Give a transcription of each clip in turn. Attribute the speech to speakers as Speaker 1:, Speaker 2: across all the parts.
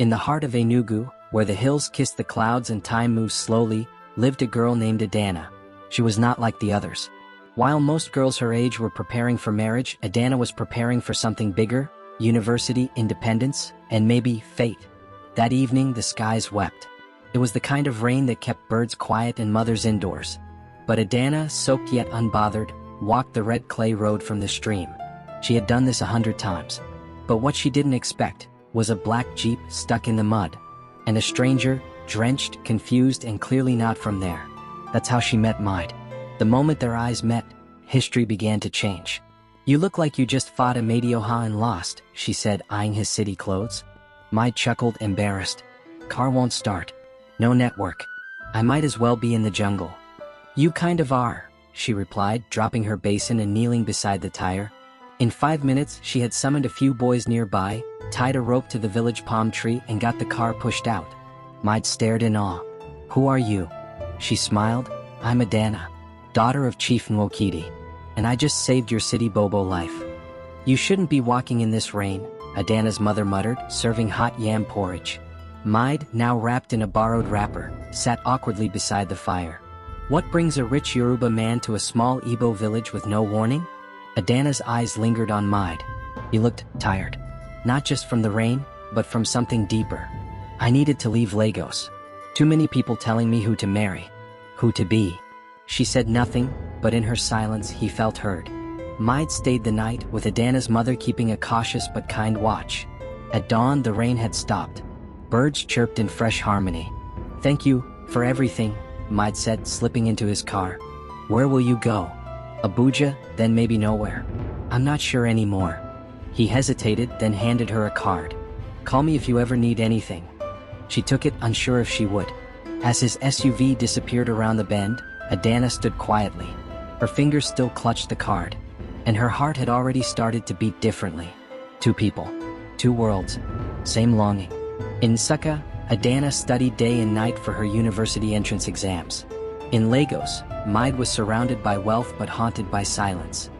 Speaker 1: In the heart of Enugu, where the hills kiss the clouds and time moves slowly, lived a girl named Adanna. She was not like the others. While most girls her age were preparing for marriage, Adanna was preparing for something bigger: university, independence, and maybe fate. That evening the skies wept. It was the kind of rain that kept birds quiet and mothers indoors. But Adanna, soaked yet unbothered, walked the red clay road from the stream. She had done this 100 times. But what she didn't expect was a black jeep stuck in the mud, and a stranger, drenched, confused, and clearly not from there. That's how she met Mide. The moment their eyes met, history began to change. "You look like you just fought a Madioha and lost," she said, eyeing his city clothes. Mide chuckled, embarrassed. "Car won't start. No network. I might as well be in the jungle." "You kind of are," she replied, dropping her basin and kneeling beside the tire. In 5 minutes, she had summoned a few boys nearby, tied a rope to the village palm tree, and got the car pushed out. Mide stared in awe. "Who are you?" She smiled. "I'm Adanna, daughter of Chief Nwokidi, and I just saved your city bobo life." "You shouldn't be walking in this rain," Adanna's mother muttered, serving hot yam porridge. Mide, now wrapped in a borrowed wrapper, sat awkwardly beside the fire. What brings a rich Yoruba man to a small Igbo village with no warning? Adanna's eyes lingered on Mide. He looked tired. Not just from the rain, but from something deeper. "I needed to leave Lagos. Too many people telling me who to marry, who to be." She said nothing, but in her silence he felt heard. Mide stayed the night, with Adanna's mother keeping a cautious but kind watch. At dawn the rain had stopped. Birds chirped in fresh harmony. "Thank you for everything," Mide said, slipping into his car. "Where will you go?" "Abuja, then maybe nowhere. I'm not sure anymore." He hesitated, then handed her a card. "Call me if you ever need anything." She took it, unsure if she would. As his SUV disappeared around the bend, Adanna stood quietly. Her fingers still clutched the card, and her heart had already started to beat differently. Two people, two worlds, same longing. In Nsukka, Adanna studied day and night for her university entrance exams. In Lagos, Mide was surrounded by wealth but haunted by silence.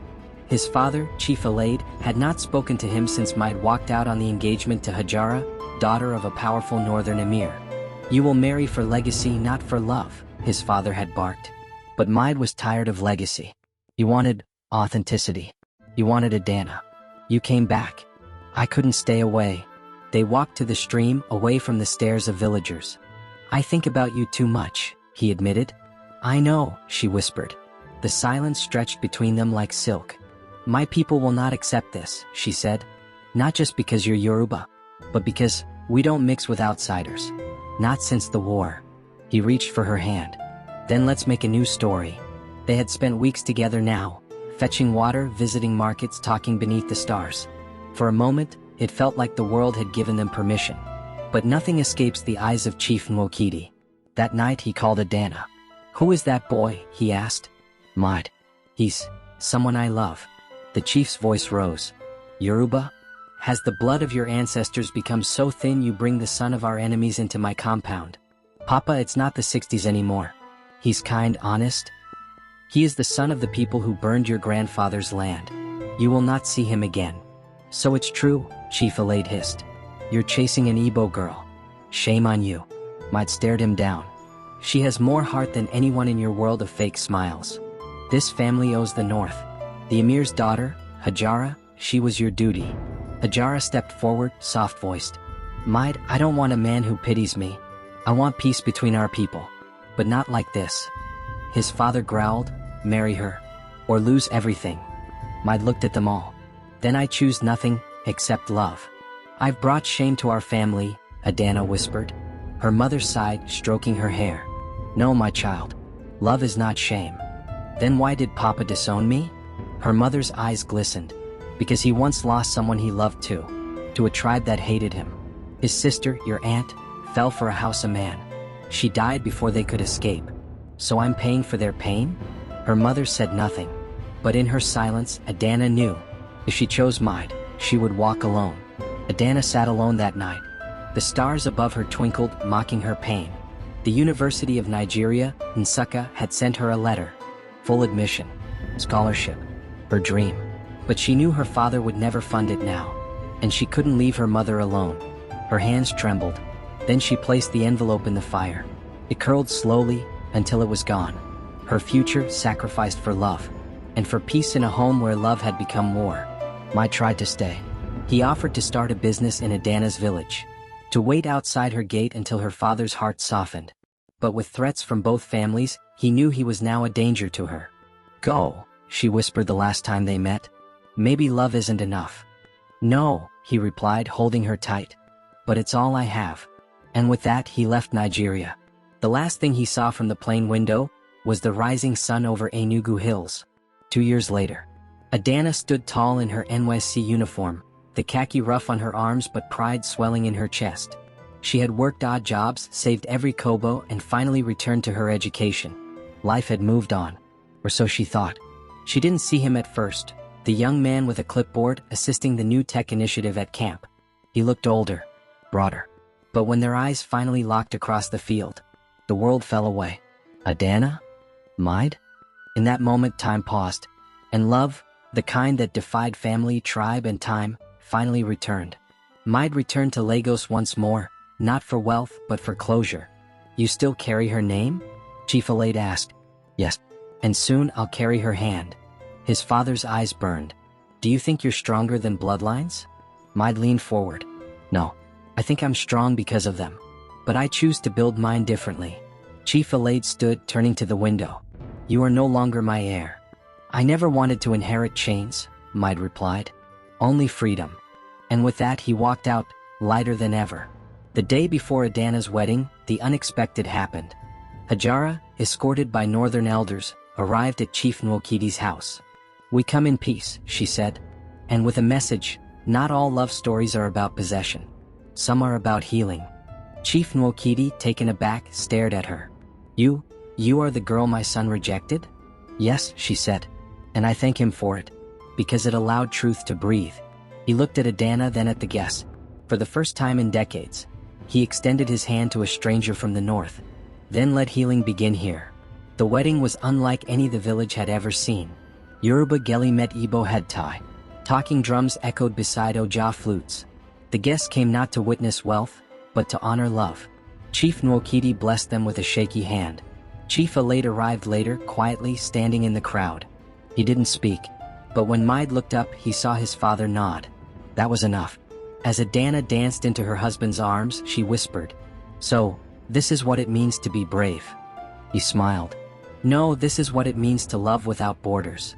Speaker 1: His father, Chief Alade, had not spoken to him since Mide walked out on the engagement to Hajara, daughter of a powerful northern emir. "You will marry for legacy, not for love," his father had barked. But Mide was tired of legacy. He wanted authenticity. He wanted Adanna. "You came back. I couldn't stay away." They walked to the stream, away from the stares of villagers. "I think about you too much," he admitted. "I know," she whispered. The silence stretched between them like silk. "My people will not accept this," she said. "Not just because you're Yoruba, but because we don't mix with outsiders. Not since the war." He reached for her hand. "Then let's make a new story." They had spent weeks together now, fetching water, visiting markets, talking beneath the stars. For a moment, it felt like the world had given them permission. But nothing escapes the eyes of Chief Nwokidi. That night he called Adanna. "Who is that boy?" he asked. "Mide. He's someone I love." The chief's voice rose. "Yoruba? Has the blood of your ancestors become so thin you bring the son of our enemies into my compound?" "Papa, it's not the 60s anymore. He's kind, honest. He is the son of the people who burned your grandfather's land. You will not see him again." "So it's true," Chief Alade hissed. "You're chasing an Igbo girl. Shame on you." Mide stared him down. "She has more heart than anyone in your world of fake smiles. This family owes the north. The emir's daughter, Hajara, she was your duty." Hajara stepped forward, soft-voiced. "Mide, I don't want a man who pities me. I want peace between our people. But not like this." His father growled, "Marry her, or lose everything." Mide looked at them all. "Then I choose nothing, except love." "I've brought shame to our family," Adanna whispered. Her mother sighed, stroking her hair. "No, my child. Love is not shame." "Then why did Papa disown me?" Her mother's eyes glistened. "Because he once lost someone he loved too. To a tribe that hated him. His sister, your aunt, fell for a house of man. She died before they could escape. So I'm paying for their pain?" Her mother said nothing. But in her silence, Adanna knew. If she chose Mide, she would walk alone. Adanna sat alone that night. The stars above her twinkled, mocking her pain. The University of Nigeria, Nsukka, had sent her a letter. Full admission. Scholarship. Her dream. But she knew her father would never fund it now. And she couldn't leave her mother alone. Her hands trembled. Then she placed the envelope in the fire. It curled slowly until it was gone. Her future sacrificed for love, and for peace in a home where love had become war. Mide tried to stay. He offered to start a business in Adanna's village, to wait outside her gate until her father's heart softened. But with threats from both families, he knew he was now a danger to her. "Go," she whispered the last time they met. "Maybe love isn't enough." "No," he replied, holding her tight. "But it's all I have." And with that, he left Nigeria. The last thing he saw from the plane window was the rising sun over Enugu hills. 2 years later, Adanna stood tall in her NYC uniform, the khaki ruff on her arms but pride swelling in her chest. She had worked odd jobs, saved every kobo, and finally returned to her education. Life had moved on, or so she thought. She didn't see him at first, the young man with a clipboard assisting the new tech initiative at camp. He looked older, broader. But when their eyes finally locked across the field, the world fell away. Adanna? Mide? In that moment, time paused, and love, the kind that defied family, tribe, and time, finally returned. Mide returned to Lagos once more, not for wealth, but for closure. "You still carry her name?" Chief Alade asked. "Yes. And soon I'll carry her hand." His father's eyes burned. "Do you think you're stronger than bloodlines?" Mide leaned forward. "No. I think I'm strong because of them. But I choose to build mine differently." Chief Alade stood, turning to the window. "You are no longer my heir." "I never wanted to inherit chains," Mide replied. "Only freedom." And with that he walked out, lighter than ever. The day before Adanna's wedding, the unexpected happened. Hajara, escorted by northern elders, arrived at Chief Nwokidi's house. "We come in peace," she said, and with a message: not all love stories are about possession. Some are about healing. Chief Nwokidi, taken aback, stared at her. You are the girl my son rejected?" "Yes," she said, "and I thank him for it, because it allowed truth to breathe." He looked at Adanna, then at the guests. For the first time in decades, he extended his hand to a stranger from the north. "Then let healing begin here." The wedding was unlike any the village had ever seen. Yoruba geli met Igbo head tie. Talking drums echoed beside Oja flutes. The guests came not to witness wealth, but to honor love. Chief Nwokidi blessed them with a shaky hand. Chief Alade arrived later, quietly standing in the crowd. He didn't speak, but when Mide looked up, he saw his father nod. That was enough. As Adanna danced into her husband's arms, she whispered, "So, this is what it means to be brave." He smiled. "No, this is what it means to love without borders."